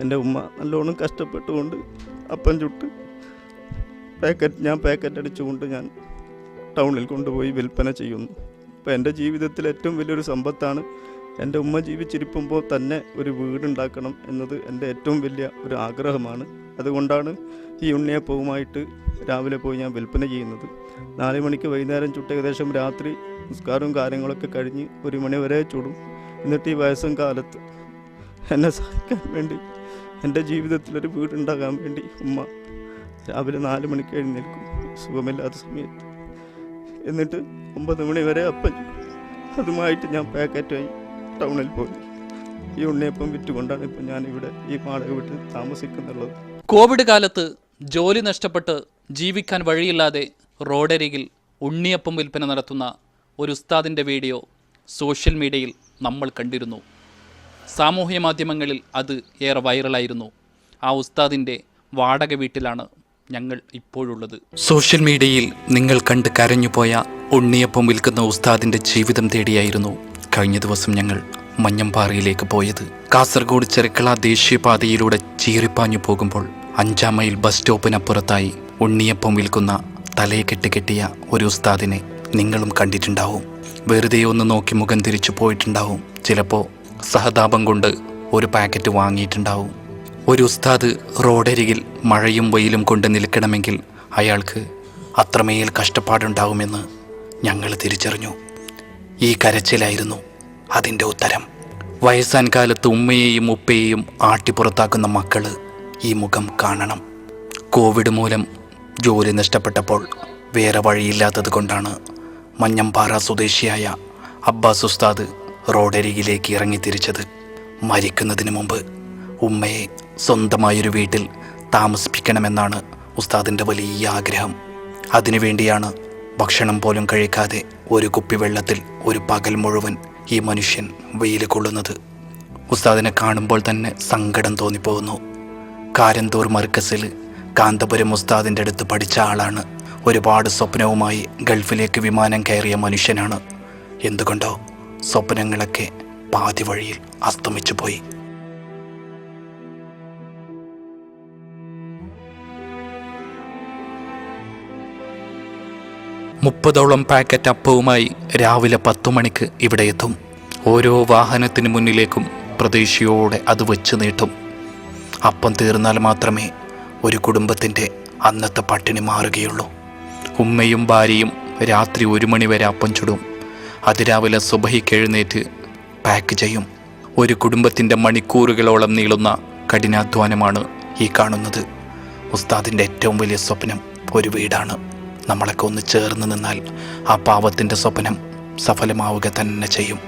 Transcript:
എൻ്റെ ഉമ്മ നല്ലോണം കഷ്ടപ്പെട്ടുകൊണ്ട് അപ്പം ചുട്ട് ഞാൻ പാക്കറ്റ് അടിച്ചുകൊണ്ട് ഞാൻ ടൗണിൽ കൊണ്ടുപോയി വിൽപ്പന ചെയ്യുന്നു. അപ്പോൾ എൻ്റെ ജീവിതത്തിൽ ഏറ്റവും വലിയൊരു സമ്പത്താണ്. എൻ്റെ ഉമ്മ ജീവിച്ചിരിക്കുമ്പോൾ തന്നെ ഒരു വീടുണ്ടാക്കണം എന്നത് എൻ്റെ ഏറ്റവും വലിയ ഒരു ആഗ്രഹമാണ്. അതുകൊണ്ടാണ് ഈ ഉണ്ണിയപ്പവുമായിട്ട് രാവിലെ പോയി ഞാൻ വിൽപ്പന ചെയ്യുന്നത്. 4 മണിക്ക് വൈകുന്നേരം ചുട്ട് ഏകദേശം രാത്രി നിസ്കാരവും കാര്യങ്ങളൊക്കെ കഴിഞ്ഞ് 1 മണി വരെ ചുടും. എന്നിട്ട് ഈ വയസ്സും കാലത്ത് എന്നെ സഹായിക്കാൻ വേണ്ടി, എൻ്റെ ജീവിതത്തിലൊരു വീടുണ്ടാകാൻ വേണ്ടി ഉമ്മ രാവിലെ 4 മണിക്ക് എഴുന്നേൽക്കും സുഖമില്ലാത്ത സമയത്ത്. എന്നിട്ട് 9 മണി വരെ അപ്പം അതുമായിട്ട് ഞാൻ പാക്കറ്റായി ടൗണിൽ പോയി ഈ ഉണ്ണിയപ്പം വിറ്റുകൊണ്ടാണ് ഇപ്പം ഞാനിവിടെ ഈ വാടക വീട്ടിൽ താമസിക്കുന്നുള്ളത്. കോവിഡ് കാലത്ത് ജോലി നഷ്ടപ്പെട്ട് ജീവിക്കാൻ വഴിയില്ലാതെ റോഡരികിൽ ഉണ്ണിയപ്പം വിൽപ്പന നടത്തുന്ന ഒരു ഉസ്താദിൻ്റെ വീഡിയോ സോഷ്യൽ മീഡിയയിൽ നമ്മൾ കണ്ടിരുന്നു. സാമൂഹ്യ മാധ്യമങ്ങളിൽ അത് ഏറെ വൈറലായിരുന്നു. ആ ഉസ്താദിൻ്റെ വാടക വീട്ടിലാണ് ഞങ്ങൾ ഇപ്പോഴുള്ളത്. സോഷ്യൽ മീഡിയയിൽ നിങ്ങൾ കണ്ട് കരഞ്ഞുപോയ ഉണ്ണിയപ്പം വിൽക്കുന്ന ഉസ്താദിൻ്റെ ജീവിതം തേടിയായിരുന്നു കഴിഞ്ഞ ദിവസം ഞങ്ങൾ മഞ്ഞമ്പാറയിലേക്ക് പോയത്. കാസർഗോഡ് ചെറുക്കള ദേശീയപാതയിലൂടെ ചീറിപ്പാഞ്ഞു പോകുമ്പോൾ 5-ാം മൈൽ ബസ് സ്റ്റോപ്പിനപ്പുറത്തായി ഉണ്ണിയപ്പം വിൽക്കുന്ന തലയെ കെട്ടിയ ഒരു ഉസ്താദിനെ നിങ്ങളും കണ്ടിട്ടുണ്ടാവും. വെറുതെ ഒന്ന് നോക്കി മുഖം തിരിച്ചു പോയിട്ടുണ്ടാവും. ചിലപ്പോൾ സഹതാപം കൊണ്ട് ഒരു പാക്കറ്റ് വാങ്ങിയിട്ടുണ്ടാവും. ഒരു ഉസ്താദ് റോഡരികിൽ മഴയും വെയിലും കൊണ്ട് നിൽക്കണമെങ്കിൽ അയാൾക്ക് അത്രമേൽ കഷ്ടപ്പാടുണ്ടാവുമെന്ന് ഞങ്ങൾ തിരിച്ചറിഞ്ഞു. ഈ കരച്ചിലായിരുന്നു അതിൻ്റെ ഉത്തരം. വയസ്സാൻ കാലത്ത് ഉമ്മയെയും ഉപ്പയെയും ആട്ടിപ്പുറത്താക്കുന്ന മക്കള് ഈ മുഖം കാണണം. കോവിഡ് മൂലം ജോലി നഷ്ടപ്പെട്ടപ്പോൾ വേറെ വഴിയില്ലാത്തത് കൊണ്ടാണ് മഞ്ഞമ്പാറ സ്വദേശിയായ അബ്ബാസ് ഉസ്താദ് റോഡരികിലേക്ക് ഇറങ്ങിത്തിരിച്ചത്. മരിക്കുന്നതിന് മുമ്പ് ഉമ്മയെ സ്വന്തമായൊരു വീട്ടിൽ താമസിപ്പിക്കണമെന്നാണ് ഉസ്താദിൻ്റെ വലിയ ആഗ്രഹം. അതിനുവേണ്ടിയാണ് ഭക്ഷണം പോലും കഴിക്കാതെ ഒരു കുപ്പി വെള്ളത്തിൽ ഒരു പകൽ മുഴുവൻ ഈ മനുഷ്യൻ വെയിൽ കൊള്ളുന്നത്. ഉസ്താദിനെ കാണുമ്പോൾ തന്നെ സങ്കടം തോന്നിപ്പോകുന്നു. കാരന്തൂർ മർക്കസിൽ കാന്തപുരം ഉസ്താദിൻ്റെ അടുത്ത് പഠിച്ച ആളാണ്. ഒരുപാട് സ്വപ്നവുമായി ഗൾഫിലേക്ക് വിമാനം കയറിയ മനുഷ്യനാണ്. എന്തുകൊണ്ടോ സ്വപ്നങ്ങളൊക്കെ പാതി വഴിയിൽ അസ്തമിച്ചു പോയി. മുപ്പതോളം പാക്കറ്റ് അപ്പവുമായി രാവിലെ 10 മണിക്ക് ഇവിടെ എത്തും. ഓരോ വാഹനത്തിന് മുന്നിലേക്കും പ്രതീക്ഷയോടെ അത് വെച്ച് നീട്ടും. അപ്പം തീർന്നാൽ മാത്രമേ ഒരു കുടുംബത്തിൻ്റെ അന്നത്തെ പട്ടിണി മാറുകയുള്ളൂ. ഉമ്മയും ഭാര്യയും രാത്രി 1 മണി വരെ അപ്പം ചുടും. അതിരാവിലെ സുബഹിക്ക് എഴുന്നേറ്റ് പാക്ക് ചെയ്യും. ഒരു കുടുംബത്തിൻ്റെ മണിക്കൂറുകളോളം നീളുന്ന കഠിനാധ്വാനമാണ് ഈ കാണുന്നത്. ഉസ്താദിൻ്റെ ഏറ്റവും വലിയ സ്വപ്നം ഒരു വീടാണ്. നമ്മളൊക്കെ ഒന്ന് ചേർന്ന് നിന്നാൽ ആ പാവത്തിൻ്റെ സ്വപ്നം സഫലമാവുക തന്നെ ചെയ്യും.